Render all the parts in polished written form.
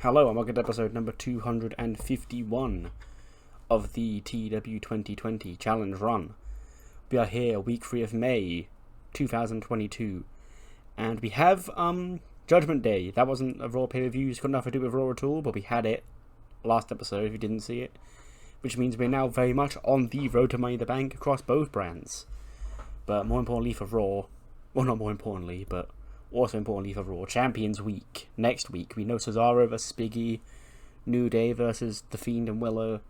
Hello and welcome to episode number 251 of the TEW 2020 Challenge Run. We are here week 3 of May 2022 and we have Judgment Day. That wasn't a Raw pay-per-view, couldn't have to do with Raw at all, but we had it last episode if you didn't see it, which means we're now very much on the road to Money in the Bank across both brands. But more importantly for Raw, well, not more importantly, but also importantly for Raw, Champions Week. Next week, we know Tozawa versus Biggie, New Day versus The Fiend and Willow,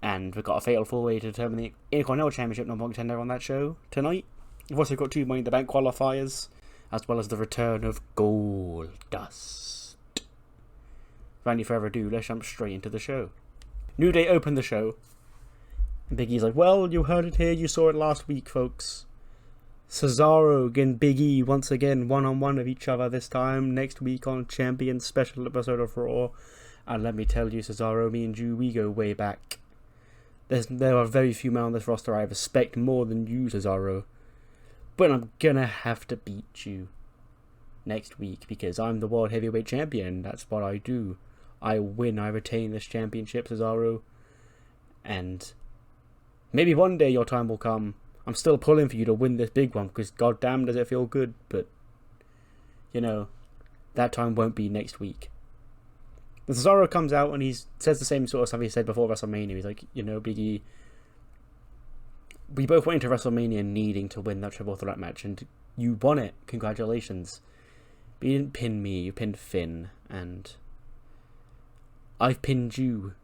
and we've got a fatal four-way to determine the Intercontinental Championship number 1 contender on that show tonight. We've also got 2 Money in the Bank qualifiers, as well as the return of Goldust. Without any further ado, let's jump straight into the show. New Day opened the show, and Biggie's like, well, you heard it here, you saw it last week, folks. Cesaro and Big E once again one-on-one of each other, this time next week on Champions special episode of Raw. And let me tell you, Cesaro, me and you, we go way back. There are very few men on this roster I respect more than you, Cesaro. But I'm gonna have to beat you next week because I'm the World Heavyweight Champion. That's what I do. I win, I retain this championship, Cesaro. And maybe one day your time will come. I'm still pulling for you to win this big one because goddamn does it feel good, but you know, that time won't be next week. The Cesaro comes out and he says the same sort of stuff he said before WrestleMania. He's like, you know, Big E, we both went into WrestleMania needing to win that triple threat match and you won it. Congratulations. But you didn't pin me, you pinned Finn, and I've pinned you.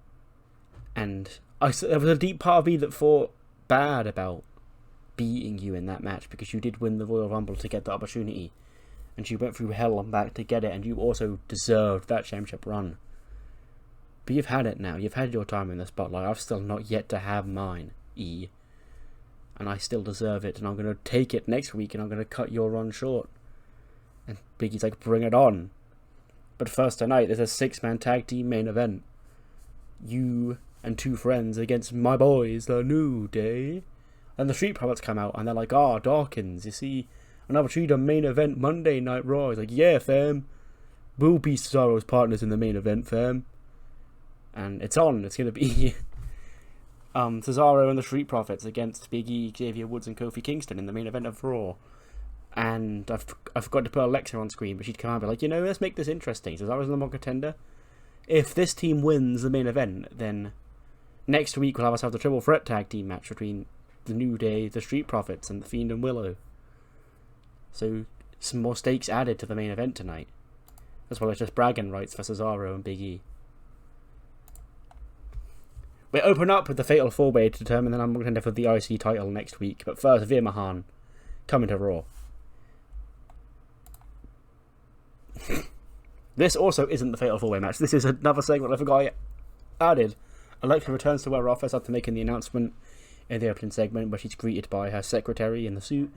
And there was a deep part of me that thought bad about beating you in that match because you did win the Royal Rumble to get the opportunity and you went through hell and back to get it, and you also deserved that championship run. But you've had it now, you've had your time in the spotlight. I've still not yet to have mine, E, and I still deserve it, and I'm going to take it next week and I'm going to cut your run short. And Biggie's like, bring it on. But first tonight there's a 6-man tag team main event, you and 2 friends against my boys, the New Day. And the Street Profits come out, and they're like, Dawkins, you see, an opportunity to main event Monday Night Raw. He's like, yeah, fam. We'll be Cesaro's partners in the main event, fam. And it's on. It's going to be Cesaro and the Street Profits against Big E, Xavier Woods, and Kofi Kingston in the main event of Raw. And I forgot to put Alexa on screen, but she'd come out and be like, you know, let's make this interesting. Cesaro's the number 1 contender. If this team wins the main event, then next week we'll have ourselves a triple threat tag team match between the New Day, the Street Profits, and the Fiend and Willow. So some more stakes added to the main event tonight, as well as just bragging rights for Cesaro and Big E. We open up with the fatal 4-way to determine the number 1 contender for the IC title next week. But first, Veer Mahan coming to Raw. This also isn't the fatal 4-way match. This is another segment I forgot I added. Alexa returns to her office after making the announcement in the opening segment, where she's greeted by her secretary in the suit,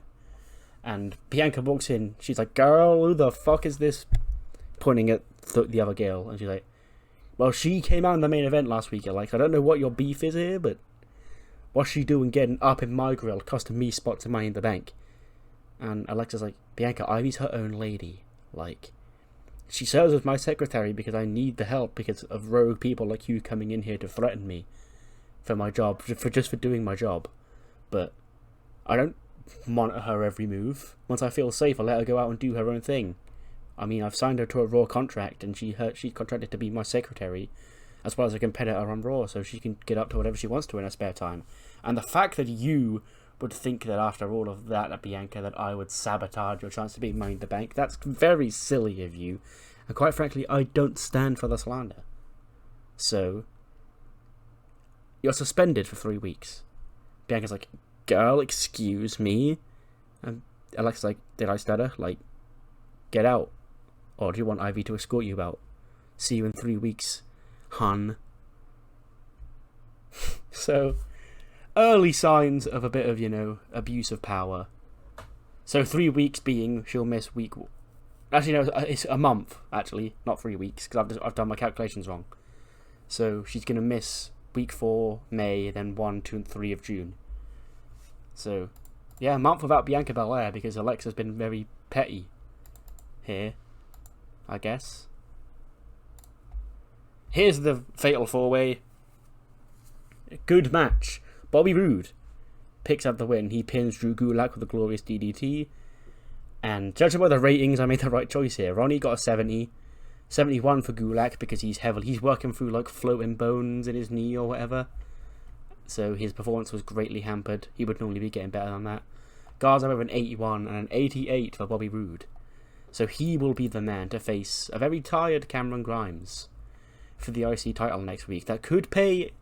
and Bianca walks in. She's like, girl, who the fuck is this? Pointing at the other girl, and she's like, well, she came out in the main event last week, Alexa. I don't know what your beef is here, but what's she doing getting up in my grill, costing me spots in Money in the Bank? And Alexa's like, Bianca, Ivy's her own lady. Like, she serves as my secretary because I need the help because of rogue people like you coming in here to threaten me for my job, for doing my job. But I don't monitor her every move. Once I feel safe, I let her go out and do her own thing. I mean, I've signed her to a Raw contract, and she's contracted to be my secretary, as well as a competitor on Raw, so she can get up to whatever she wants to in her spare time. And the fact that you would think that after all of that, Bianca, that I would sabotage your chance to be Money in the Bank, that's very silly of you. And quite frankly, I don't stand for the slander. So you're suspended for 3 weeks. Bianca's like, girl, excuse me. And Alexa's like, did I stutter? Like, get out. Or do you want Ivy to escort you out? See you in 3 weeks, hun. So, early signs of a bit of, you know, abuse of power. So 3 weeks being, she'll miss week... Actually, no, it's a month, actually, not 3 weeks, because I've done my calculations wrong. So she's going to miss week 4, May, then 1, 2, and 3 of June. So, yeah, a month without Bianca Belair because Alexa's been very petty here, I guess. here's the Fatal 4-Way. Good match. Bobby Roode picks up the win. He pins Drew Gulak with a glorious DDT. And judging by the ratings, I made the right choice here. Ronnie got a 70. 71 for Gulak because he's working through like floating bones in his knee or whatever. So his performance was greatly hampered. He would normally be getting better than that. Garza with an 81 and an 88 for Bobby Roode. So he will be the man to face a very tired Cameron Grimes for the IC title next week. That could pay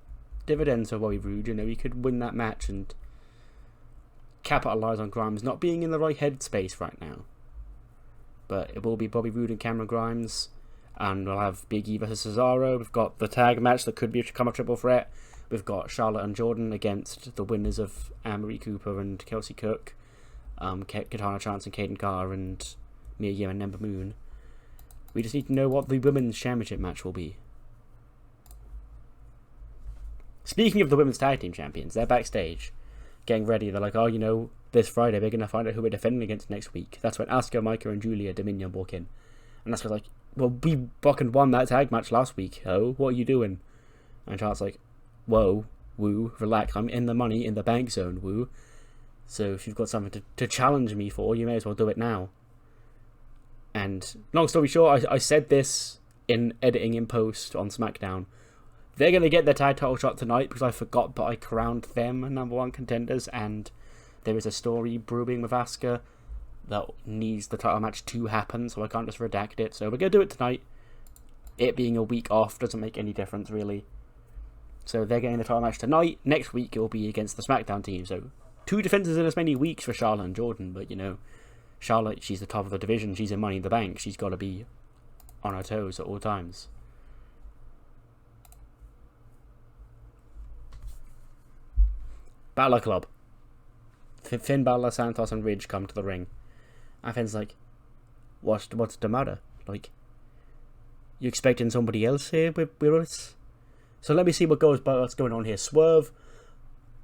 dividends for Bobby Roode. You know, he could win that match and capitalise on Grimes not being in the right headspace right now. But it will be Bobby Roode and Cameron Grimes. And we'll have Big E versus Cesaro. We've got the tag match that could become a triple threat. We've got Charlotte and Jordan against the winners of Anne-Marie Cooper and Kelsey Cook. Katana Chance and Kaden Carr and Mia Yim and Ember Moon. We just need to know what the Women's Championship match will be. Speaking of the Women's Tag Team Champions, they're backstage getting ready. They're like, oh, you know, this Friday we're going to find out who we're defending against next week. That's when Asuka, Micah and Julia Dominion walk in. And Asuka's like, well, we fucking won that tag match last week. Oh, what are you doing? And Charlotte's like, whoa, woo, relax. I'm in the money, in the bank zone, woo. So if you've got something to challenge me for, you may as well do it now. And long story short, I said this in editing in post on SmackDown. They're going to get their tag title shot tonight because I forgot that I crowned them #1 contenders, and there is a story brewing with Asuka that needs the title match to happen, so I can't just redact it. So we're going to do it tonight. It being a week off doesn't make any difference, really. So they're getting the title match tonight. Next week it will be against the SmackDown team. So 2 defenses in as many weeks for Charlotte and Jordan. But, you know, Charlotte, she's the top of the division. She's in Money in the Bank. She's got to be on her toes at all times. Balor Club. Finn Balor, Santos and Ridge come to the ring. And Finn's like, what's the matter? Like, you expecting somebody else here with us? So let me see what's going on here. Swerve,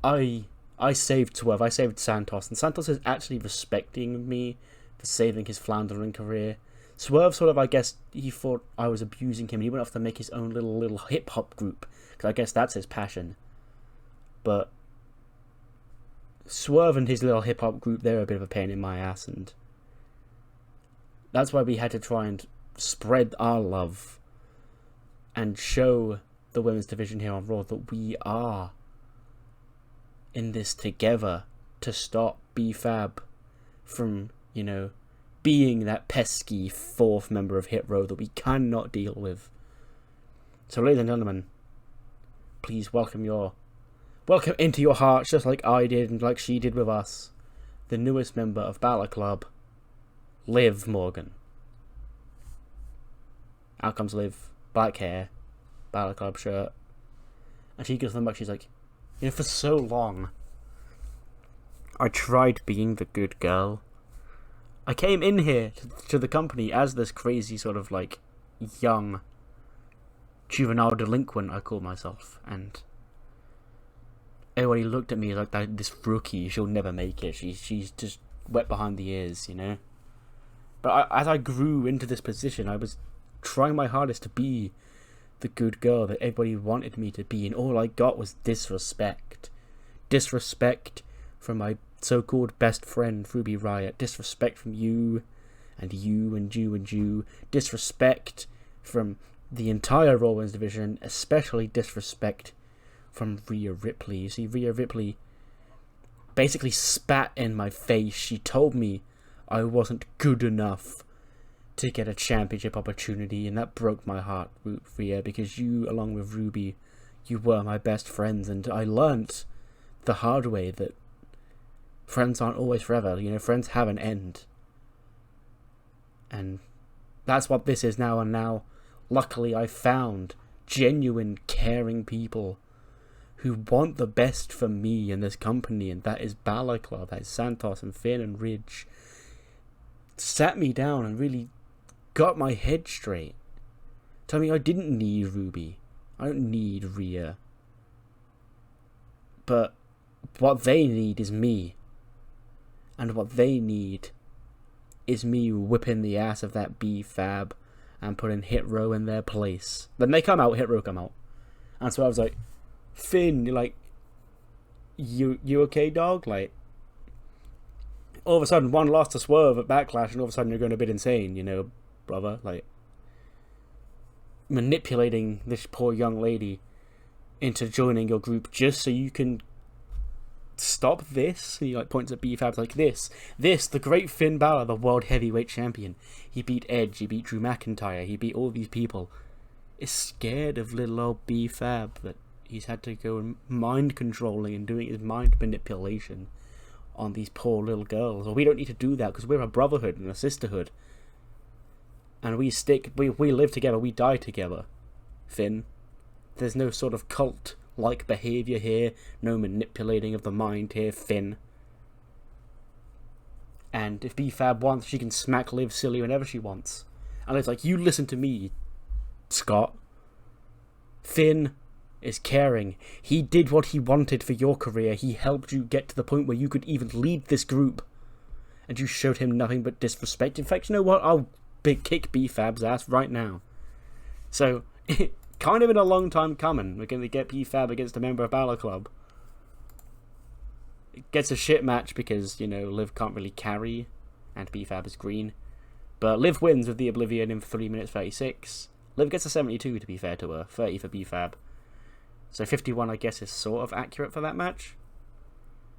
I saved Swerve. I saved Santos. And Santos is actually respecting me for saving his floundering career. Swerve sort of, I guess, he thought I was abusing him. And he went off to make his own little hip-hop group. Because I guess that's his passion. But Swerve and his little hip-hop group, they're a bit of a pain in my ass. And that's why we had to try and spread our love and show the women's division here on Raw that we are in this together to stop B-Fab from, you know, being that pesky 4th member of Hit Row that we cannot deal with. So, ladies and gentlemen, please welcome into your hearts, just like I did and like she did with us, the newest member of Balor Club, Liv Morgan. Out comes Liv, black hair, Balor Club shirt, and she gives them back. She's like, you know, for so long I tried being the good girl. I came in here to the company as this crazy sort of like young juvenile delinquent, I call myself, and everybody looked at me like this rookie. She'll never make it. She's just wet behind the ears, you know. But as I grew into this position, I was trying my hardest to be the good girl that everybody wanted me to be, and all I got was disrespect. Disrespect from my so-called best friend, Ruby Riott. Disrespect from you, and you, and you, and you. Disrespect from the entire Raw Women's division, especially disrespect from Rhea Ripley. You see, Rhea Ripley basically spat in my face. She told me I wasn't good enough to get a championship opportunity, and that broke my heart, Rhea, because you, along with Ruby, you were my best friends, and I learnt the hard way that friends aren't always forever. You know, friends have an end. And that's what this is now, and now, luckily, I found genuine, caring people who want the best for me and this company, and that is Balor Club, that is Santos and Finn and Ridge. Sat me down and really got my head straight. Told me I didn't need Ruby. I don't need Rhea. But what they need is me. And what they need is me whipping the ass of that B-Fab and put in Hit Row in their place. Then they come out, Hit Row come out. And so I was like, Finn, you're like, you okay, dog? Like, all of a sudden, one lost to Swerve at Backlash, and all of a sudden you're going a bit insane, you know, brother? Like, manipulating this poor young lady into joining your group just so you can stop this. He like points at B-Fab like this, the great Finn Balor, the world heavyweight champion. He beat Edge, he beat Drew McIntyre, he beat all these people. Is scared of little old B-Fab that he's had to go and mind controlling and doing his mind manipulation on these poor little girls. Well, we don't need to do that because we're a brotherhood and a sisterhood. And we live together, we die together, Finn. There's no sort of cult-like behaviour here, no manipulating of the mind here, Finn. And if B-Fab wants, she can smack Liv silly whenever she wants. And it's like, you listen to me, Scott. Finn is caring. He did what he wanted for your career. He helped you get to the point where you could even lead this group. And you showed him nothing but disrespect. In fact, you know what? I'll kick B-Fab's ass right now. So, kind of been a long time coming. We're going to get B-Fab against a member of Balor Club. It gets a shit match because, you know, Liv can't really carry. And B-Fab is green. But Liv wins with the Oblivion in 3 minutes 36. Liv gets a 72, to be fair to her. 30 for B-Fab. So 51, I guess, is sort of accurate for that match.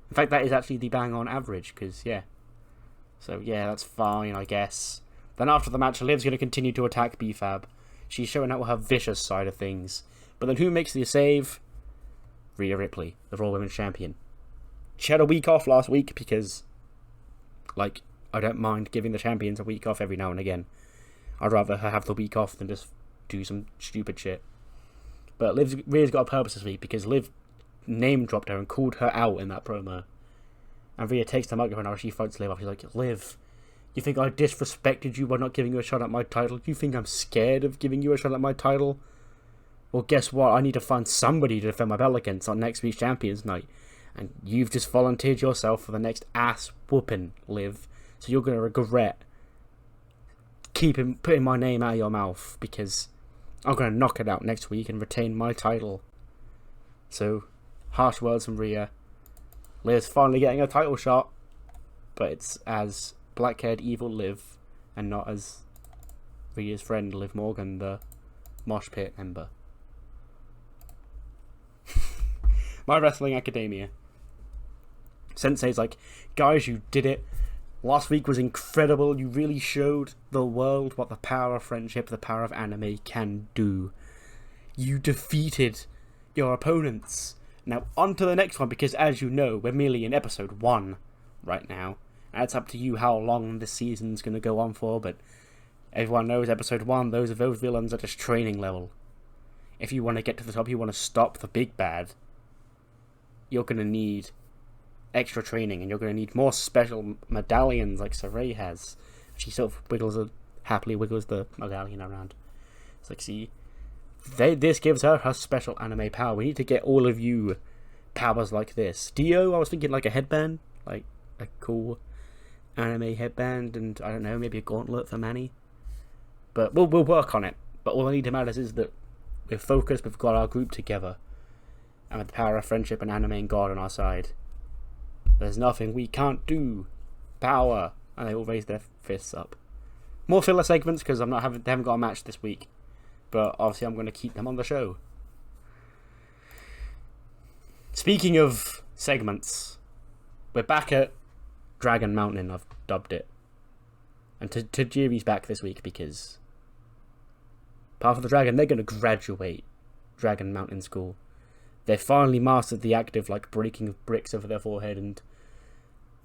In fact, that is actually the bang-on average, because, yeah. So, yeah, that's fine, I guess. Then after the match, Liv's going to continue to attack B-Fab. She's showing out her vicious side of things. But then who makes the save? Rhea Ripley, the Raw Women's Champion. She had a week off last week because, like, I don't mind giving the champions a week off every now and again. I'd rather her have the week off than just do some stupid shit. But Rhea's got a purpose this week because Liv name-dropped her and called her out in that promo. And Rhea takes the microphone and she fights Liv off. She's like, Liv, you think I disrespected you by not giving you a shot at my title? You think I'm scared of giving you a shot at my title? Well, guess what? I need to find somebody to defend my belt against on next week's Champions Night. And you've just volunteered yourself for the next ass-whooping, Liv. So you're going to regret putting my name out of your mouth because I'm going to knock it out next week and retain my title. So, harsh words from Rhea. Liv's finally getting a title shot, but it's as black-haired evil Liv and not as Rhea's friend Liv Morgan, the Mosh Pit member. My Wrestling Academia. Sensei's like, guys, you did it. Last week was incredible. You really showed the world what the power of friendship, the power of anime can do. You defeated your opponents. Now, on to the next one, because as you know, we're merely in episode 1 right now. And it's up to you how long this season's going to go on for, but everyone knows episode 1, those villains are just training level. If you want to get to the top, you want to stop the big bad, you're going to need extra training, and you're going to need more special medallions like Saray has. She sort of happily wiggles the medallion around. It's like, see, this gives her special anime power. We need to get all of you powers like this. Dio, I was thinking like a headband, like a cool anime headband, and I don't know, maybe a gauntlet for Manny. But we'll work on it. But all that need to matter is that we're focused, we've got our group together, and with the power of friendship and anime and God on our side, there's nothing we can't do. Power. And they all raise their fists up. More filler segments because they haven't got a match this week. But obviously I'm going to keep them on the show. Speaking of segments, we're back at Dragon Mountain, I've dubbed it. And Tajiri's back this week because Path of the Dragon, they're going to graduate Dragon Mountain School. They've finally mastered the act of like breaking bricks over their forehead and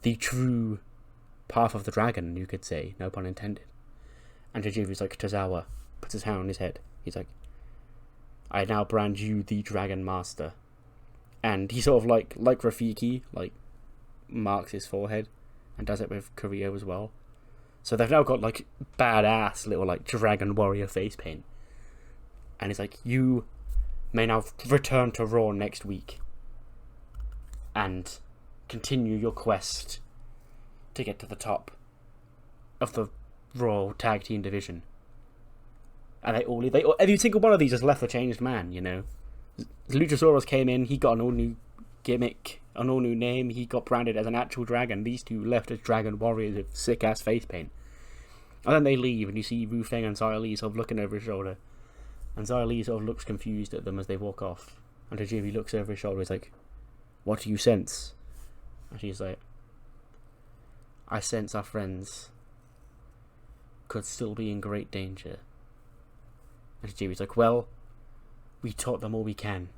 the true path of the dragon, you could say, no pun intended. And Tajiri's like, Tozawa, puts his hand on his head. He's like, I now brand you the Dragon Master. And he sort of like Rafiki, like marks his forehead and does it with Koryo as well. So they've now got like badass little like Dragon Warrior face paint. And he's like, you may now return to Raw next week and continue your quest to get to the top of the Raw Tag Team division. And every single one of these has left a changed man, you know. Luchasaurus came in, he got an all-new gimmick, an all-new name, he got branded as an actual dragon. These two left as dragon warriors with sick-ass face paint. And then they leave, and you see Wu Feng and Xia Li sort of looking over his shoulder. And Xia Li sort of looks confused at them as they walk off. And Tajiri looks over his shoulder, he's like, "What do you sense?" And she's like, "I sense our friends could still be in great danger." And Tajiri's like, "Well, we taught them all we can.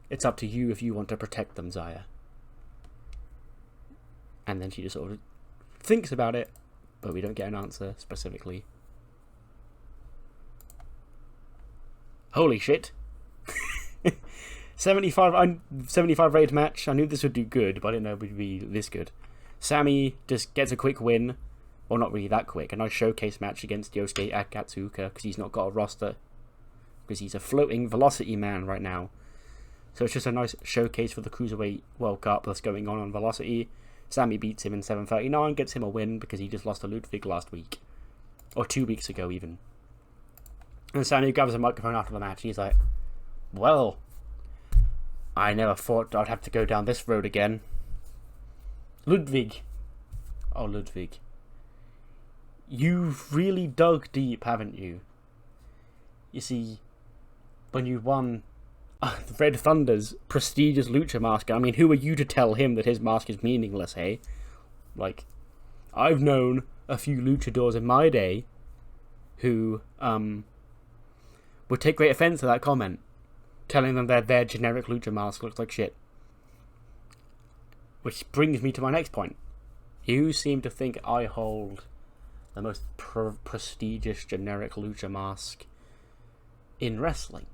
It's up to you if you want to protect them, Xia." And then she just sort of thinks about it, but we don't get an answer specifically. Holy shit. 75 raid match. I knew this would do good, but I didn't know it would be this good. Sammy just gets a quick win. Well, not really that quick. A nice showcase match against Yosuke Akkatsu because he's not got a roster. Because he's a floating velocity man right now. So it's just a nice showcase for the Cruiserweight World Cup that's going on Velocity. Sammy beats him in 7:39, gets him a win because he just lost to Ludwig last week. Or 2 weeks ago, even. And Sammy grabs a microphone after the match. He's like, "Well, I never thought I'd have to go down this road again. Ludwig. Oh, Ludwig. You've really dug deep, haven't you? You see, when you won the Red Thunder's prestigious lucha mask, I mean, who are you to tell him that his mask is meaningless, hey? Like, I've known a few luchadors in my day who, would take great offense to that comment, telling them that their generic lucha mask looks like shit. Which brings me to my next point. You seem to think I hold the most prestigious generic lucha mask in wrestling,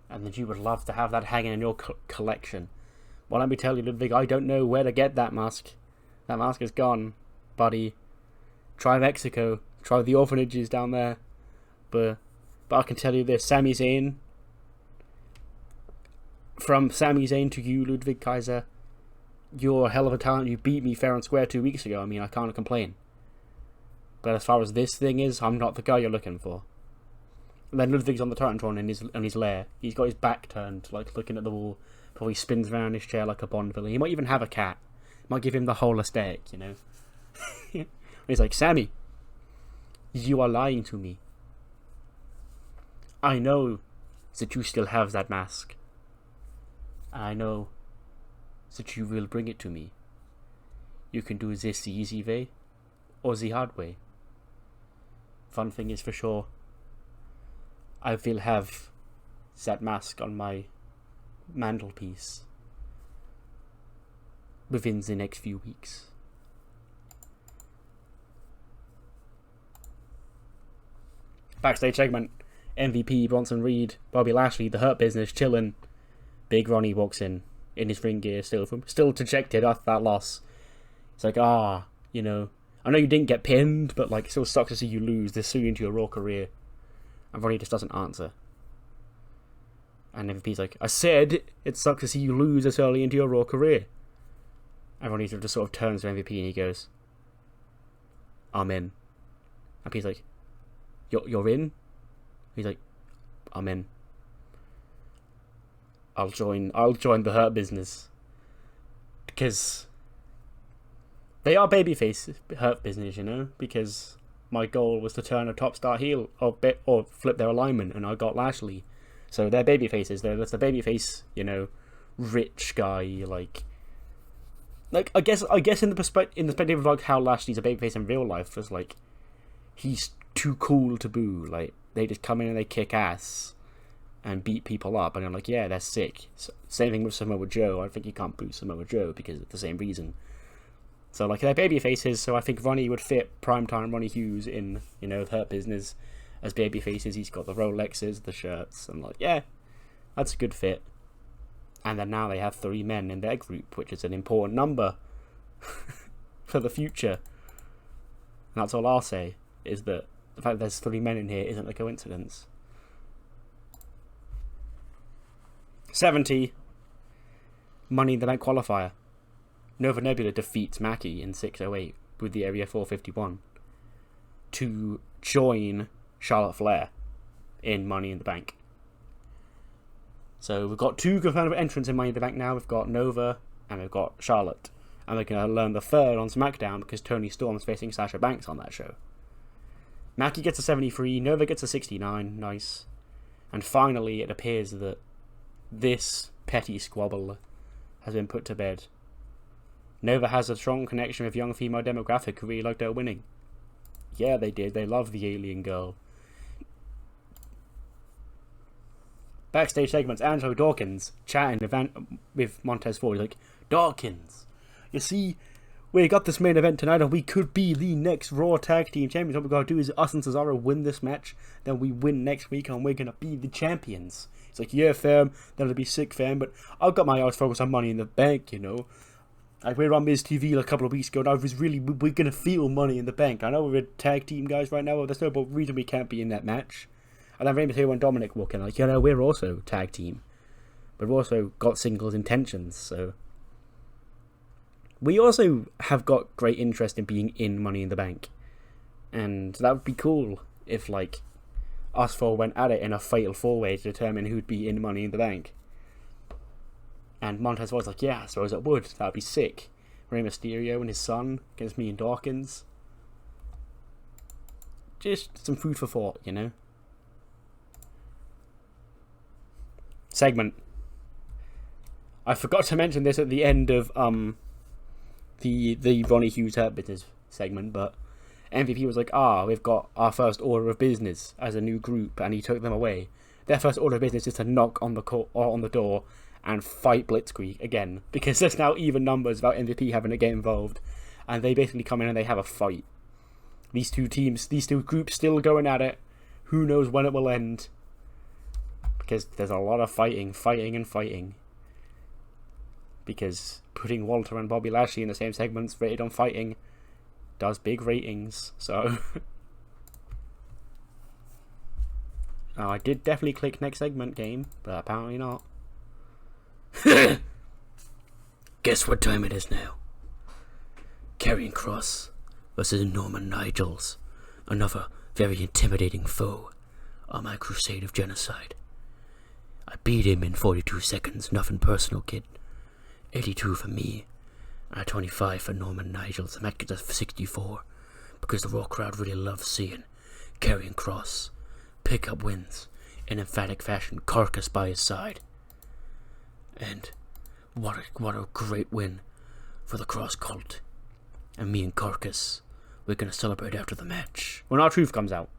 and that you would love to have that hanging in your collection. Well, let me tell you, Ludwig, I don't know where to get that mask. That mask is gone, buddy. Try Mexico. Try the orphanages down there. But I can tell you this, Sami Zayn. From Sami Zayn to you, Ludwig Kaiser, you're a hell of a talent. You beat me fair and square 2 weeks ago. I mean, I can't complain. But as far as this thing is, I'm not the guy you're looking for. And then Ludwig's on the Titantron in his lair. He's got his back turned, like looking at the wall. Probably spins around his chair like a Bond villain. He might even have a cat. Might give him the whole aesthetic, you know. He's like, "Sammy, you are lying to me. I know that you still have that mask. I know that you will bring it to me. You can do this the easy way or the hard way. One thing is for sure, I will have that mask on my mantelpiece within the next few weeks." Backstage segment. MVP, Bronson Reed, Bobby Lashley, the Hurt Business, chilling. Big Ronnie walks in his ring gear, still dejected after that loss. It's like, you know, I know you didn't get pinned, but like, it still sucks to see you lose this soon into your Raw career. And Ronnie just doesn't answer. And MVP's like, "I said it sucks to see you lose this early into your Raw career." And Ronnie just sort of turns to MVP and he goes, "I'm in." And P's like, You're in?" He's like, "I'm in. I'll join the Hurt Business." Because they are babyface Hurt Business, you know? Because my goal was to turn a top star heel or flip their alignment, and I got Lashley. So they're babyfaces. That's the babyface, you know, rich guy, like I guess in the perspective of like how Lashley's a babyface in real life, is like he's too cool to boo. Like, they just come in and they kick ass and beat people up, and I'm like, yeah, they're sick. Same thing with Samoa Joe. I think you can't boo Samoa Joe because of the same reason. So like, they're baby faces, so I think Ronnie would fit primetime Ronnie Hughes in, you know, Hurt Business as baby faces. He's got the Rolexes, the shirts, and like, yeah, that's a good fit. And then now they have 3 men in their group, which is an important number for the future. And that's all I'll say, is that the fact that there's 3 men in here isn't a coincidence. 70. Money in the Bank qualifier. Nova Nebula defeats Maki in 6:08 with the Area 451 to join Charlotte Flair in Money in the Bank. So we've got 2 confirmed entrants in Money in the Bank now. We've got Nova and we've got Charlotte. And we're going to learn the third on SmackDown because Toni Storm's facing Sasha Banks on that show. Maki gets a 73, Nova gets a 69, nice. And finally it appears that this petty squabble has been put to bed. Nova has a strong connection with young female demographic who really liked her winning. Yeah, they did. They love the alien girl. Backstage segments, Angelo Dawkins chatting with Montez Ford. He's like, Dawkins, you see, we got this main event tonight and we could be the next Raw Tag Team Champions. What we gotta do is us and Cesaro win this match, then we win next week and we're gonna be the champions. It's like, yeah, fam, that'll be sick, fam, but I've got my eyes focused on Money in the Bank, you know. Like, we were on Miz TV a couple of weeks ago, and I was really, we're gonna feel Money in the Bank. I know we're tag team guys right now, but there's no reason we can't be in that match. And then Rey Mysterio and Dominic walk in, like, you know, we're also tag team. But we've also got singles intentions, so. We also have got great interest in being in Money in the Bank. And that would be cool if, like, us four went at it in a fatal 4-way to determine who'd be in Money in the Bank. And Montez was like, yeah, I suppose it would. That'd be sick. Rey Mysterio and his son against me and Dawkins. Just some food for thought, you know? Segment. I forgot to mention this at the end of the Ronnie Hughes Hurt Business segment, but MVP was like, we've got our first order of business as a new group, and he took them away. Their first order of business is to knock on the door and fight Blitzkrieg again, because there's now even numbers about MVP having to get involved, and they basically come in and they have a fight. These two groups still going at it. Who knows when it will end? Because there's a lot of fighting. Because putting Walter and Bobby Lashley in the same segments rated on fighting does big ratings, so. Oh, I did definitely click next segment game, but apparently not. Guess what time it is now? Karrion Kross versus Norman Nigels, another very intimidating foe on my crusade of genocide. I beat him in 42 seconds, nothing personal, kid. 82 for me, and 25 for Norman Nigels, and that gets us 64, because the Raw crowd really loves seeing Karrion Kross pick up wins in emphatic fashion, Carcass by his side. And what a great win for the Kross cult. And me and Carcass, we're gonna celebrate after the match when our truth comes out.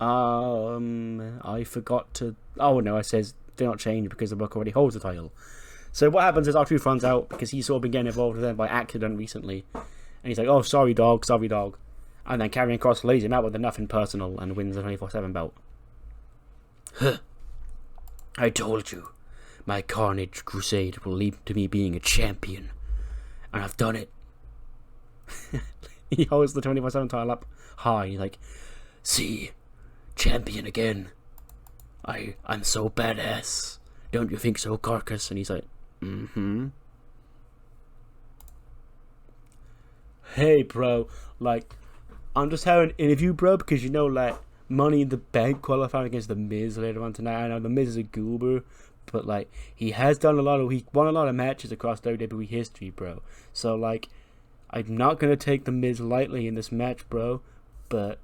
I forgot to. Oh no, it says do not change because the book already holds the title. So what happens is our truth runs out because he's sort of been getting involved with them by accident recently, and he's like, "Oh, sorry, dog," and then Karrion Kross lays him out with a nothing personal and wins the 24/7 belt. Huh. I told you, my Carnage crusade will lead to me being a champion, and I've done it. He holds the 24/7 title up high. He's like, "See, champion again. I'm so badass. Don't you think so, Carcass?" And he's like, mm-hmm. Hey, bro, like, I'm just having an interview, bro, because you know, like, Money in the Bank qualifying against The Miz later on tonight. I know The Miz is a goober, but, like, he won a lot of matches across WWE history, bro. So, like, I'm not going to take The Miz lightly in this match, bro, but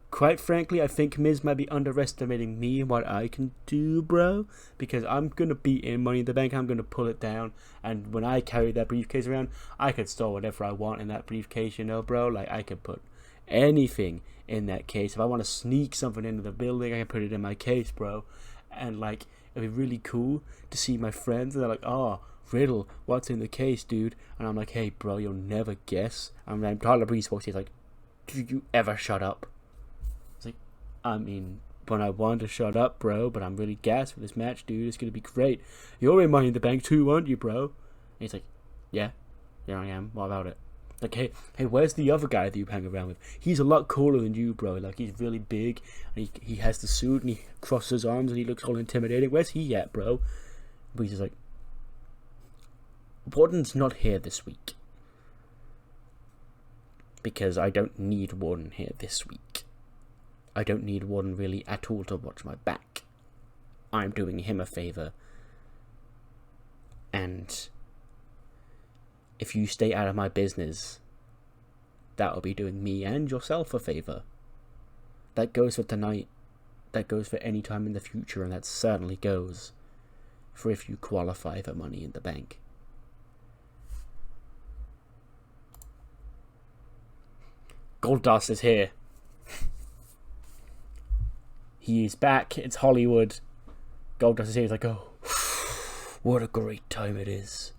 quite frankly, I think Miz might be underestimating me and what I can do, bro. Because I'm going to be in Money in the Bank. I'm going to pull it down. And when I carry that briefcase around, I could store whatever I want in that briefcase, you know, bro. Like, I could put anything in that case. If I want to sneak something into the building, I can put it in my case, bro. And, like, it'd be really cool to see my friends. And they're like, "Oh, Riddle, what's in the case, dude?" And I'm like, "Hey, bro, you'll never guess." And then Tyler Breeze walks in, he's like, "Do you ever shut up?" I mean, when I want to shut up, bro, but I'm really gassed for this match, dude. It's going to be great. You're in Money in the Bank too, aren't you, bro? And he's like, "Yeah, there I am. What about it?" Like, hey, where's the other guy that you hang around with? He's a lot cooler than you, bro. Like, he's really big, and he has the suit, and he crosses his arms, and he looks all intimidating. Where's he at, bro? But he's just like, Wardon's not here this week. because I don't need Wardon here this week. I don't need Wardon really at all to watch my back. I'm doing him a favour. And if you stay out of my business, that'll be doing me and yourself a favour. That goes for tonight, that goes for any time in the future, and that certainly goes for if you qualify for Money in the Bank. Goldust is here. He is back. It's Hollywood. Goldust is here. He's like, oh, what a great time it is.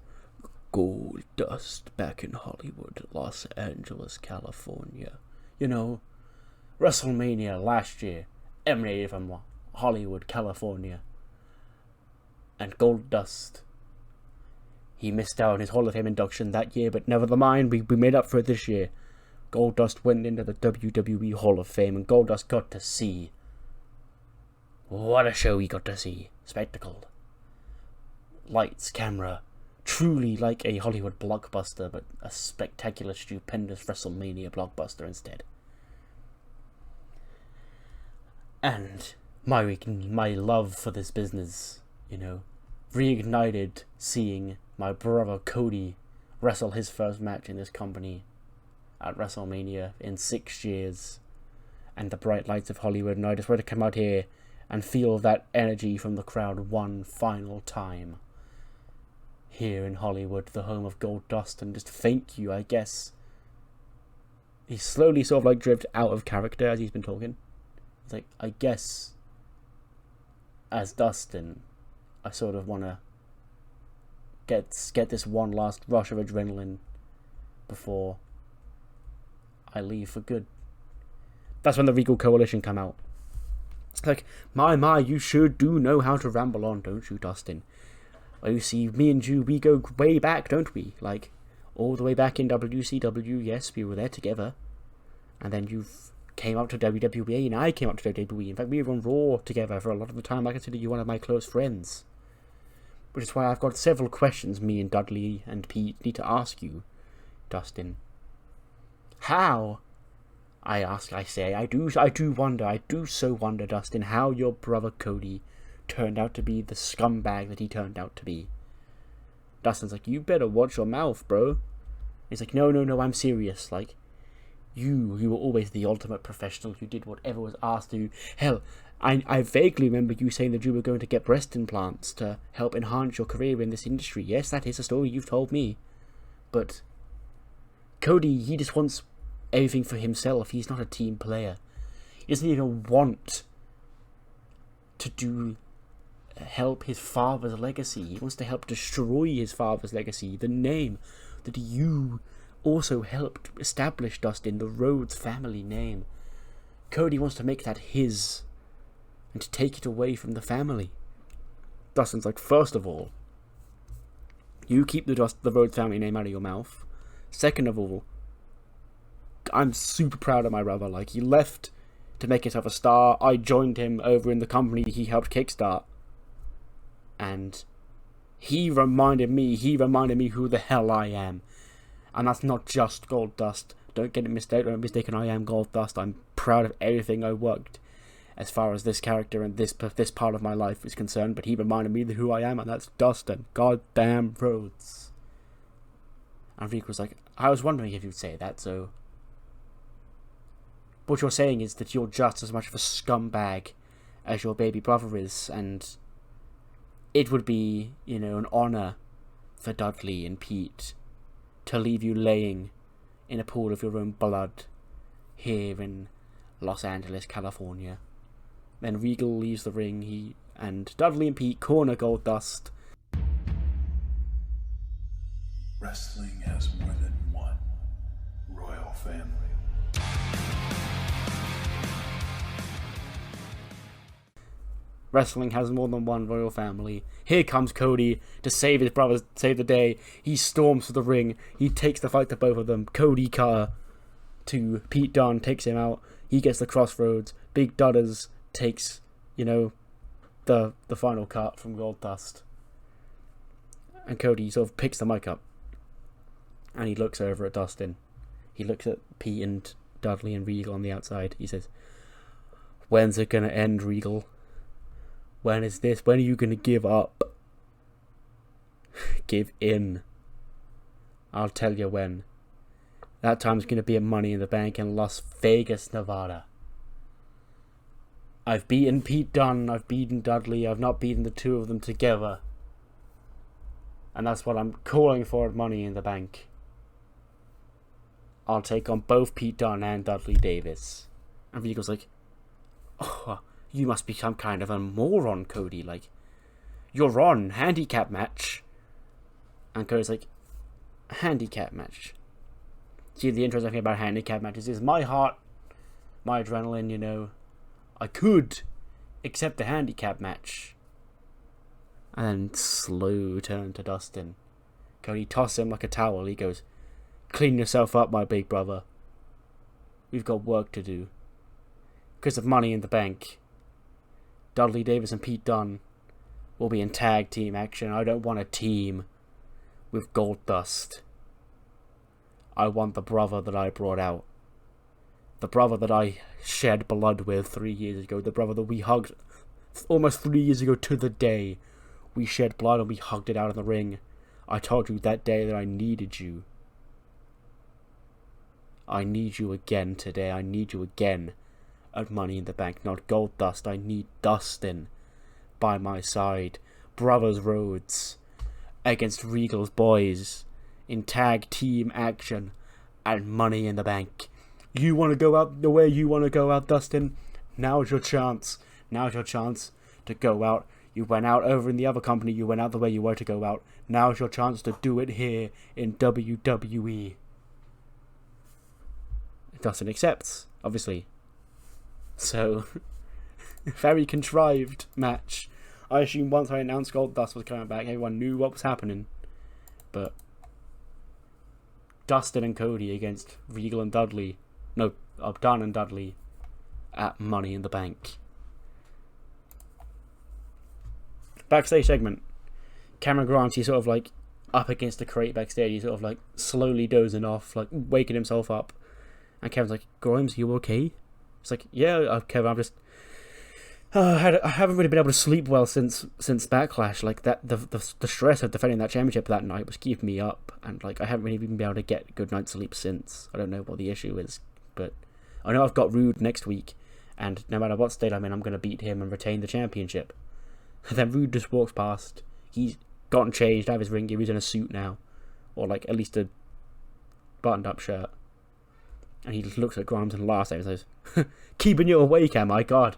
Goldust back in Hollywood, Los Angeles, California. You know, WrestleMania last year emanated from Hollywood, California. And Goldust, he missed out on his Hall of Fame induction that year, but never mind, we made up for it this year. Goldust went into the WWE Hall of Fame, and Goldust got to see. What a show he got to see. Spectacle. Lights, camera. Truly like a Hollywood blockbuster, but a spectacular, stupendous WrestleMania blockbuster instead. And my love for this business, you know, reignited seeing my brother Cody wrestle his first match in this company at WrestleMania in 6 years, and the bright lights of Hollywood, and I just wanted to come out here and feel that energy from the crowd one final time here in Hollywood, the home of Goldust, and just thank you, I guess. He's slowly sort of like drifted out of character as he's been talking. It's like, I guess as Dustin, I sort of want to get this one last rush of adrenaline before I leave for good. That's when the Regal Coalition come out. It's like, my, you sure do know how to ramble on, don't you, Dustin? Well, you see, me and you, we go way back, don't we? Like, all the way back in WCW, yes, we were there together. And then you came up to WWE, and I came up to WWE. In fact, we were on Raw together for a lot of the time. I consider you one of my close friends. Which is why I've got several questions me and Dudley and Pete need to ask you, Dustin. How? I do so wonder, Dustin, how your brother Cody turned out to be the scumbag that he turned out to be. Dustin's like, you better watch your mouth, bro. He's like, no, I'm serious. Like, you were always the ultimate professional. You did whatever was asked of you. Hell, I vaguely remember you saying that you were going to get breast implants to help enhance your career in this industry. Yes, that is a story you've told me. But Cody, he just wants everything for himself. He's not a team player. He doesn't even want to help his father's legacy. He wants to help destroy his father's legacy, the name that you also helped establish, Dustin, the Rhodes family name. Cody wants to make that his and to take it away from the family. Dustin's like, first of all, you keep the Rhodes family name out of your mouth. Second of all, I'm super proud of my brother. Like, he left to make himself a star. I joined him over in the company he helped kickstart. And he reminded me who the hell I am. And that's not just Goldust. Don't get it mistaken, I am Goldust. I'm proud of everything I worked as far as this character and this part of my life is concerned. But he reminded me who I am, and that's Dustin. Goddamn Rhodes. And Rick was like, I was wondering if you'd say that, so what you're saying is that you're just as much of a scumbag as your baby brother is, and it would be, you know, an honor for Dudley and Pete to leave you laying in a pool of your own blood here in Los Angeles, California. Then Regal leaves the ring, and Dudley and Pete corner Goldust. Wrestling has more than one royal family. Wrestling has more than one royal family. Here comes Cody to save his brothers, save the day. He storms to the ring. He takes the fight to both of them. Cody Carr to Pete Dunne, takes him out. He gets the crossroads. Big Dudders takes, you know, the final cut from Goldust. And Cody sort of picks the mic up. And he looks over at Dustin. He looks at Pete and Dudley and Regal on the outside. He says, "When's it gonna end, Regal? When is this? When are you gonna give up?" "Give in. I'll tell you when. That time's gonna be at Money in the Bank in Las Vegas, Nevada. I've beaten Pete Dunne, I've beaten Dudley, I've not beaten the two of them together. And that's what I'm calling for at Money in the Bank. I'll take on both Pete Dunne and Dudley Davis." And Regal's like, "Oh, you must be some kind of a moron, Cody. Like, you're on handicap match." And Cody's like, "Handicap match?" See, the interesting thing about handicap matches is my heart, my adrenaline, you know, I could accept the handicap match. And then slow turn to Dustin. Cody tosses him like a towel. He goes, "Clean yourself up, my big brother. We've got work to do. Because of Money in the Bank, Dudley Davis and Pete Dunne will be in tag team action. I don't want a team with Gold Dust. I want the brother that I brought out. The brother that I shed blood with 3 years ago. The brother that we hugged almost 3 years ago to the day. We shed blood and we hugged it out in the ring. I told you that day that I needed you. I need you again today. I need you again at Money in the Bank. Not Gold Dust. I need Dustin by my side. Brothers Rhodes against Regal's boys in tag team action and Money in the Bank. You want to go out the way you want to go out, Dustin? Now's your chance. Now's your chance to go out. You went out over in the other company. You went out the way you were to go out. Now's your chance to do it here in WWE. Dustin accepts, obviously. So, very contrived match. I assume once I announced Goldust was coming back, everyone knew what was happening. But Dustin and Cody against Regal and Dudley. No, Dunne and Dudley at Money in the Bank. Backstage segment. Cameron Grimes, he's sort of like up against the crate backstage. He's sort of like slowly dozing off, like waking himself up. And Kevin's like, "Grimes, you okay?" It's like, "Yeah, Kevin, I'm just... I haven't really been able to sleep well since Backlash. Like, that the stress of defending that championship that night was keeping me up. And, like, I haven't really been able to get a good night's sleep since. I don't know what the issue is. But I know I've got Rude next week. And no matter what state I'm in, I'm going to beat him and retain the championship." And then Rude just walks past. He's gotten changed out of his ring gear. He's in a suit now. Or, like, at least a buttoned-up shirt. And he just looks at Grimes and laughs at him and says, "Keeping you awake, am I? God.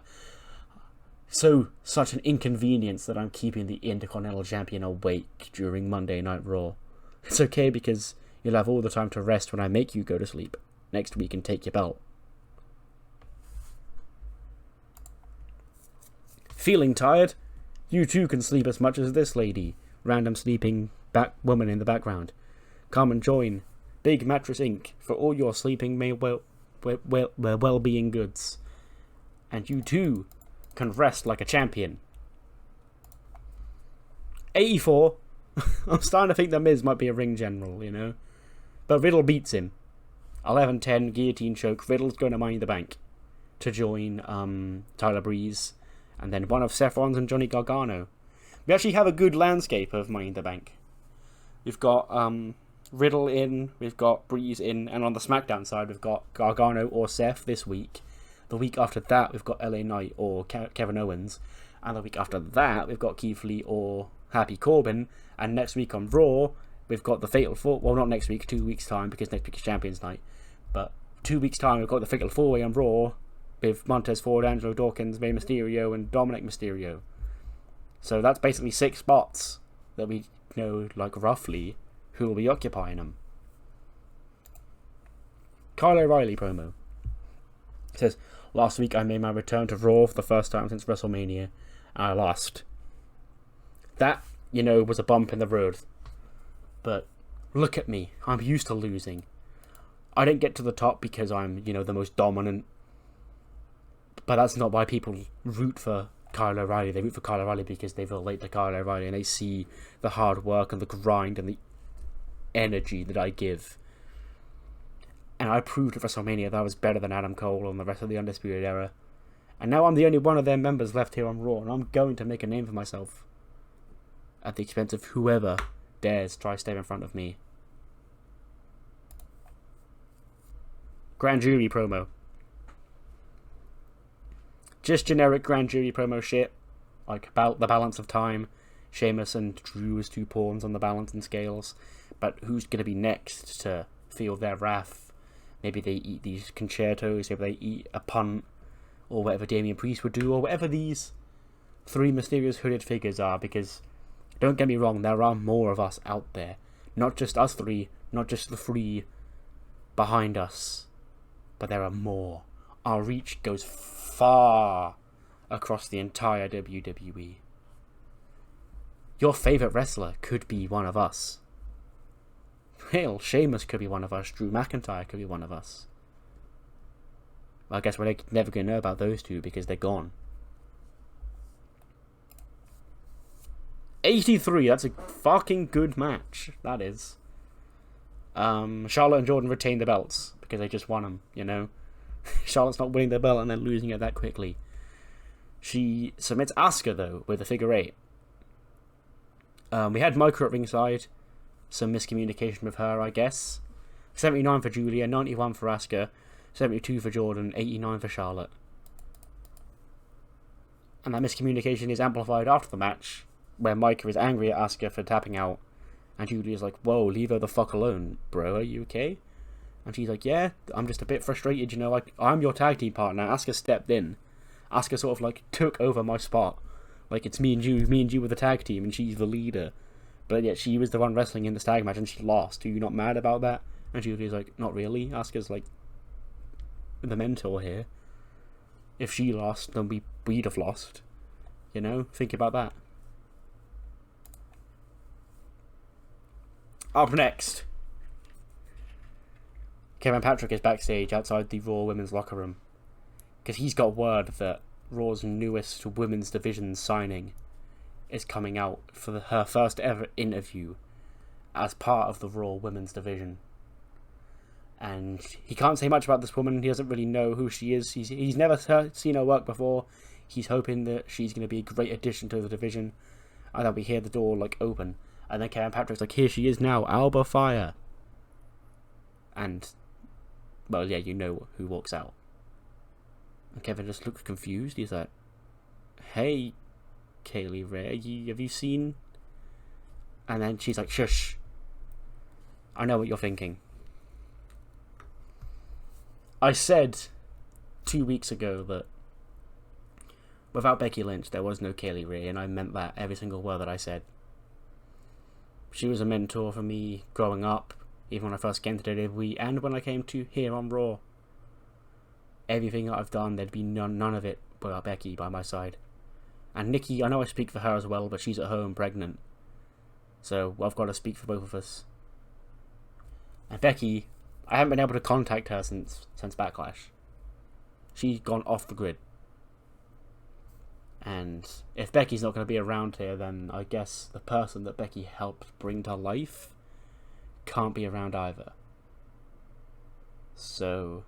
Such an inconvenience that I'm keeping the Intercontinental Champion awake during Monday Night Raw. It's okay because you'll have all the time to rest when I make you go to sleep next week and take your belt." Feeling tired? You too can sleep as much as this lady. Random sleeping woman in the background. Come and join Big Mattress Inc. for all your sleeping well-being goods. And you too can rest like a champion. 84. I'm starting to think that Miz might be a ring general, you know. But Riddle beats him. 11-10 guillotine choke. Riddle's going to Money in the Bank to join Tyler Breeze. And then one of Seth Rollins and Johnny Gargano. We actually have a good landscape of Money in the Bank. We've got Riddle in, we've got Breeze in, and on the SmackDown side we've got Gargano or Seth this week. The week after that we've got LA Knight or Kevin Owens. And the week after that we've got Keith Lee or Happy Corbin. And next week on Raw we've got the Fatal Four. Well, not next week, 2 weeks time, because next week is Champions Night. But 2 weeks time we've got the Fatal 4-Way on Raw with Montez Ford, Angelo Dawkins, Rey Mysterio, and Dominic Mysterio. So that's basically 6 spots that we know, like, roughly who will be occupying them. Kyle O'Reilly promo. It says, "Last week I made my return to Raw for the first time since WrestleMania, and I lost. That, you know, was a bump in the road. But look at me. I'm used to losing. I didn't get to the top because I'm, you know, the most dominant. But that's not why people root for Kyle O'Reilly. They root for Kyle O'Reilly because they relate to Kyle O'Reilly and they see the hard work and the grind and the energy that I give. And I proved at WrestleMania that I was better than Adam Cole and the rest of the Undisputed Era. And now I'm the only one of their members left here on Raw, and I'm going to make a name for myself. At the expense of whoever dares try to step in front of me. Grand Jury promo. Just generic Grand Jury promo shit. Like, about the balance of time. Sheamus and Drew as two pawns on the balancing scales. But who's going to be next to feel their wrath? Maybe they eat these concertos. Maybe they eat a punt. Or whatever Damian Priest would do. Or whatever these three mysterious hooded figures are. Because, don't get me wrong, there are more of us out there. Not just us three. Not just the three behind us. But there are more. Our reach goes far across the entire WWE. Your favourite wrestler could be one of us. Hell, Sheamus could be one of us. Drew McIntyre could be one of us. I guess we're never going to know about those two because they're gone. 83, that's a fucking good match. That is. Charlotte and Jordan retained the belts because they just won them, you know. Charlotte's not winning the belt and then losing it that quickly. She submits Asuka, though, with a figure 8. We had Micro at ringside. Some miscommunication with her, I guess. 79 for Julia, 91 for Asuka, 72 for Jordan, 89 for Charlotte. And that miscommunication is amplified after the match, where Micah is angry at Asuka for tapping out. And Julia's like, whoa, leave her the fuck alone, bro, are you okay? And she's like, yeah, I'm just a bit frustrated, you know, like, I'm your tag team partner. Asuka stepped in. Asuka sort of, like, took over my spot. Like, it's me and you were the tag team, and she's the leader. But yet she was the one wrestling in this tag match, and she lost. Are you not mad about that? And Julia's like, not really. Asuka's, like, the mentor here. If she lost, then we'd have lost. You know? Think about that. Up next, Kevin Patrick is backstage outside the Raw Women's locker room because he's got word that Raw's newest women's division signing is coming out for her first ever interview as part of the Raw Women's division. And he can't say much about this woman. He doesn't really know who she is. He's never seen her work before. He's hoping that she's going to be a great addition to the division, and that we hear the door like open. And then Kevin Patrick's like, here she is now, Alba Fire. And, well, yeah, you know who walks out. And Kevin just looks confused. He's like, hey, Kaylee Ray, have you seen? And then she's like, shush. I know what you're thinking. I said 2 weeks ago that without Becky Lynch, there was no Kaylee Ray, and I meant that every single word that I said. She was a mentor for me growing up, even when I first came to WWE, and when I came to here on Raw. Everything that I've done, there'd be none of it without Becky by my side. And Nikki, I know I speak for her as well, but she's at home pregnant. So I've got to speak for both of us. And Becky, I haven't been able to contact her since Backlash. She's gone off the grid. And if Becky's not going to be around here, then I guess the person that Becky helped bring to life can't be around either. So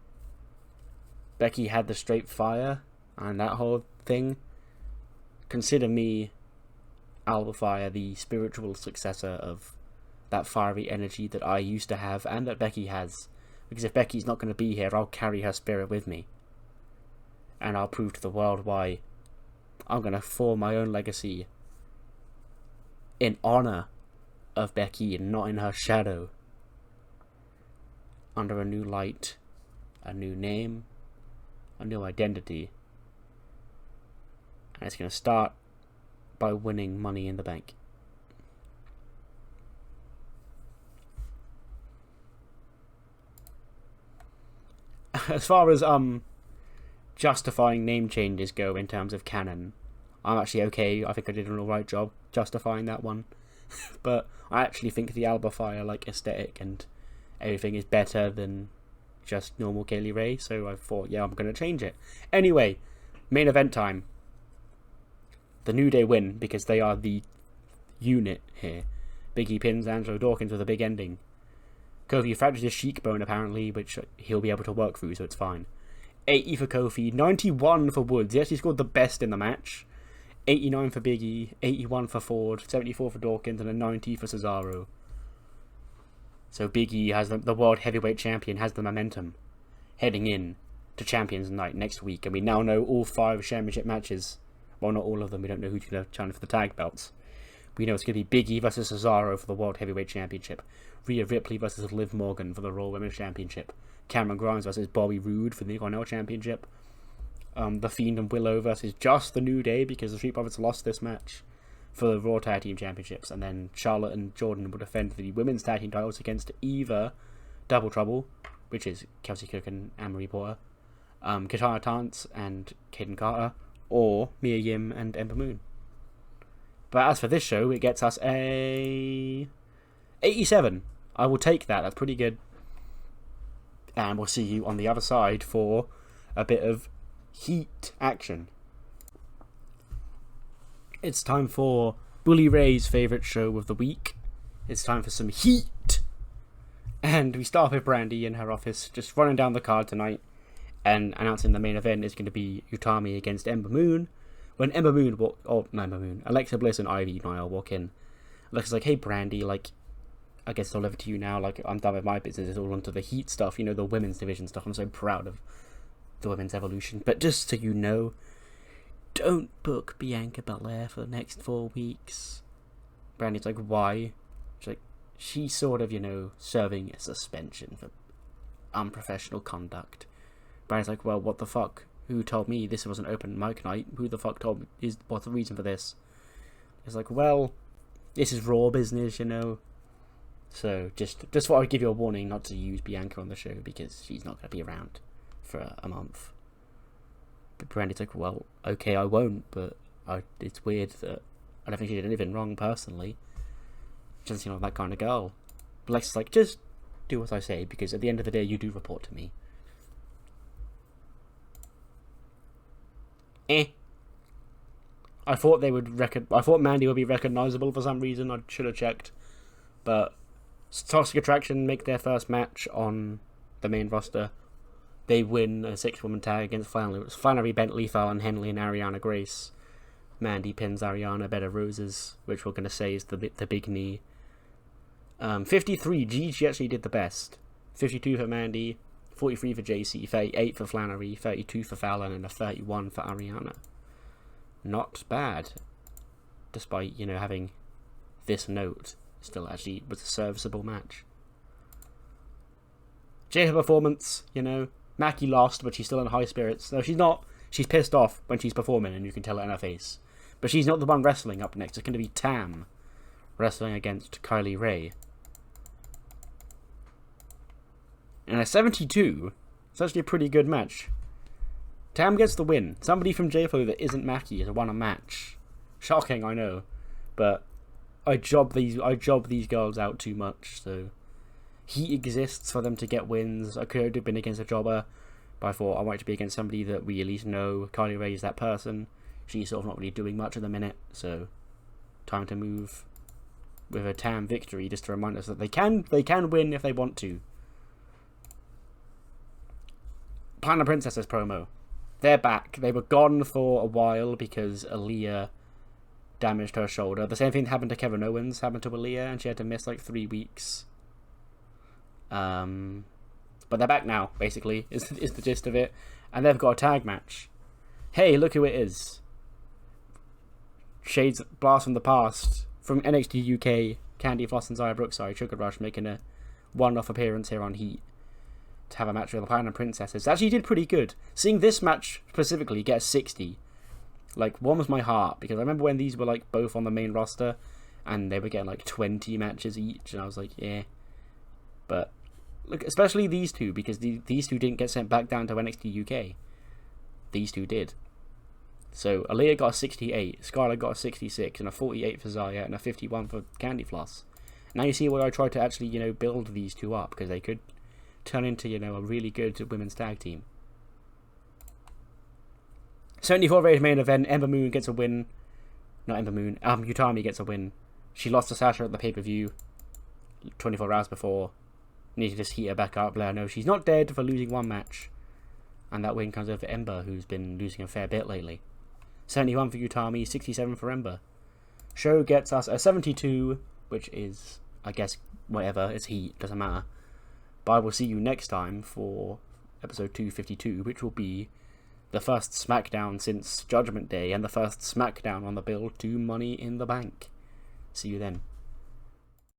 Becky had the straight fire and that whole thing. Consider me, Alba Fire, the spiritual successor of that fiery energy that I used to have and that Becky has. Because if Becky's not going to be here, I'll carry her spirit with me. And I'll prove to the world why I'm going to form my own legacy in honor of Becky and not in her shadow. Under a new light, a new name, a new identity. And it's going to start by winning Money in the Bank. As far as justifying name changes go in terms of canon, I'm actually okay. I think I did an alright job justifying that one. But I actually think the Alba Fire like aesthetic and everything is better than just normal Kaylee Ray, so I thought, yeah, I'm going to change it. Anyway, main event time. The New Day win because they are the unit here. Biggie pins Angelo Dawkins with a big ending. Kofi fractured his cheekbone, apparently, which he'll be able to work through, so it's fine. 80 for Kofi, 91 for Woods. He actually scored the best in the match. 89 for Big E, 81 for Ford, 74 for Dawkins, and a 90 for Cesaro. So Big E has the World Heavyweight Champion, has the momentum heading in to Champions Night next week, and we now know all 5 championship matches. Well, not all of them. We don't know who's going to challenge for the tag belts. We know it's going to be Big E versus Cesaro for the World Heavyweight Championship. Rhea Ripley versus Liv Morgan for the Raw Women's Championship. Cameron Grimes versus Bobby Roode for the Intercontinental Championship. The Fiend and Willow versus just the New Day, because the Street Profits lost this match, for the Raw Tag Team Championships. And then Charlotte and Jordan will defend the Women's Tag Team titles against either Double Trouble, which is Kelsey Cook and Anne-Marie Porter, Katana Tance and Kaden Carter, or Mia Yim and Ember Moon. But as for this show, it gets us a 87. I will take that. That's pretty good. And we'll see you on the other side for a bit of heat action. It's time for Bully Ray's favourite show of the week. It's time for some heat. And we start with Brandy in her office, just running down the card tonight, and announcing the main event is going to be Utami against Ember Moon. When Alexa Bliss and Ivy Nile walk in, Alexa's like, "Hey Brandy, like, I guess I'll leave it to you now. Like, I'm done with my business. It's all onto the heat stuff, you know, the women's division stuff. I'm so proud of the women's evolution. But just so you know, don't book Bianca Belair for the next 4 weeks." Brandy's like, "Why?" She's like, "She's sort of, you know, serving a suspension for unprofessional conduct." Brandy's like, "Well, what the fuck? Who told me this was an open mic night? Who the fuck told me? What's the reason for this?" It's like, "Well, this is Raw business, you know. So just thought I'd give you a warning not to use Bianca on the show because she's not going to be around for a month." But Brandy's like, "Well, okay, I won't, but it's weird that I don't think she did anything wrong personally. She doesn't seem like that kind of girl." But Lex's like, "Just do what I say, because at the end of the day, you do report to me." I thought Mandy would be recognizable for some reason. I should have checked. But Toxic Attraction make their first match on the main roster. They win a 6-woman tag against Flannery, Bentley, Fallon, Henley, and Ariana Grace. Mandy pins Ariana Bed of Roses, which we're going to say is the big knee. 53, Gigi actually did the best. 52 for Mandy, 43 for JC, 38 for Flannery, 32 for Fallon, and a 31 for Ariana. Not bad, despite, you know, having this note. Still actually was a serviceable match. Jada performance, you know, Mackie lost, but she's still in high spirits. No, she's not. She's pissed off when she's performing, and you can tell it in her face. But she's not the one wrestling up next. It's going to be Tam wrestling against Kylie Ray. And a 72, it's actually a pretty good match. Tam gets the win. Somebody from JFO that isn't Mackie has won a match. Shocking, I know. But I job these girls out too much, so heat exists for them to get wins. I could have been against a jobber, but I thought I wanted to be against somebody that we at least know. Kylie Ray is that person. She's sort of not really doing much at the minute, so time to move with a Tam victory, just to remind us that they can win if they want to. Platinum Princesses promo. They're back. They were gone for a while because Aaliyah damaged her shoulder. The same thing happened to Kevin Owens, happened to Aaliyah, and she had to miss like 3 weeks. But they're back now, basically, is the gist of it. And they've got a tag match. Hey, look who it is. Shades Blast from the Past from NXT UK, Candy Floss and Zaya Brookside, Sugar Rush making a one-off appearance here on Heat to have a match with the Platinum Princesses. Actually did pretty good. Seeing this match specifically get a 60, like, warms my heart, because I remember when these were like both on the main roster and they were getting like 20 matches each, and I was like, yeah. But look, especially these two, because these two didn't get sent back down to NXT UK. These two did. So Aaliyah got a 68, Scarlett got a 66, and a 48 for Zaya, and a 51 for Candy Floss. Now you see why I tried to actually, you know, build these two up, because they could turn into, you know, a really good women's tag team. 74 rated main event. Ember Moon gets a win. Not Ember Moon. Utami gets a win. She lost to Sasha at the pay-per-view 24 hours before. Need to just heat her back up, let her know she's not dead for losing one match. And that win comes over Ember, who's been losing a fair bit lately. 71 for Utami, 67 for Ember. Show gets us a 72, which is, I guess, whatever. It's heat, doesn't matter. But I will see you next time for episode 252, which will be the first SmackDown since Judgment Day and the first SmackDown on the build to Money in the Bank. See you then.